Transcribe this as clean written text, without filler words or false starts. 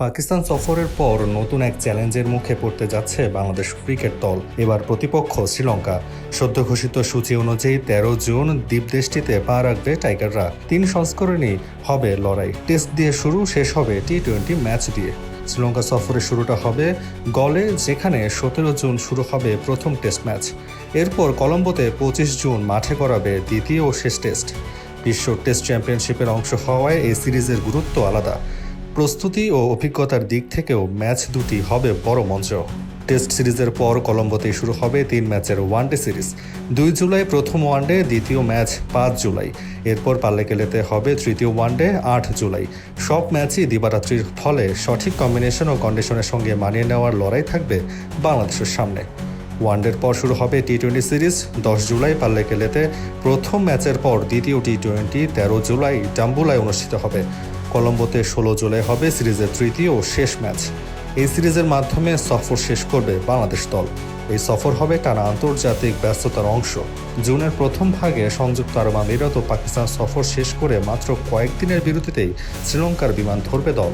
পাকিস্তান সফরের পর নতুন এক চ্যালেঞ্জের মুখে পড়তে যাচ্ছে বাংলাদেশ ক্রিকেট দল। এবার প্রতিপক্ষ শ্রীলঙ্কা। সদ্য ঘোষিত সূচি অনুযায়ী 13 জুন দ্বীপদেশটিতে পা রাখবে টাইগাররা। 3 সংস্করণেই হবে লড়াই। টেস্ট দিয়ে শুরু, শেষ হবে টি-20 ম্যাচ দিয়ে। শ্রীলঙ্কা সফরের শুরুটা হবে গলে, যেখানে 17 জুন শুরু হবে প্রথম টেস্ট ম্যাচ। এরপর কলম্বোতে 25 জুন মাঠে করাবে দ্বিতীয় ও শেষ টেস্ট। বিশ্ব টেস্ট চ্যাম্পিয়নশিপের অংশ হওয়ায় এই সিরিজের গুরুত্ব আলাদা। প্রস্তুতি ও অভিজ্ঞতার দিক থেকেও ম্যাচ দুটি হবে বড় মঞ্চ। টেস্ট সিরিজের পর কলম্বোতেই শুরু হবে 3 ম্যাচের ওয়ানডে সিরিজ। 2 জুলাই প্রথম ওয়ানডে, দ্বিতীয় ম্যাচ 5 জুলাই। এরপর পাল্লেকেলেতে হবে তৃতীয় ওয়ানডে 8 জুলাই। সব ম্যাচই দিবারাত্রির, ফলে সঠিক কম্বিনেশন ও কন্ডিশনের সঙ্গে মানিয়ে নেওয়ার লড়াই থাকবে বাংলাদেশের সামনে। ওয়ানডের পর শুরু হবে টি-20 সিরিজ। 10 জুলাই পাল্লেকেলেতে প্রথম ম্যাচের পর দ্বিতীয় টি-20 13 জুলাই ডাম্বুলায় অনুষ্ঠিত হবে। কলম্বোতে 16 জুলাই হবে সিরিজের তৃতীয় ও শেষ ম্যাচ। এই সিরিজের মাধ্যমে সফর শেষ করবে বাংলাদেশ দল। এই সফর হবে টানা আন্তর্জাতিক ব্যস্ততার অংশ। জুনের প্রথম ভাগে সংযুক্ত আরব আমিরাত ও পাকিস্তান সফর শেষ করে মাত্র কয়েকদিনের বিরতিতেই শ্রীলঙ্কার বিমান ধরবে দল।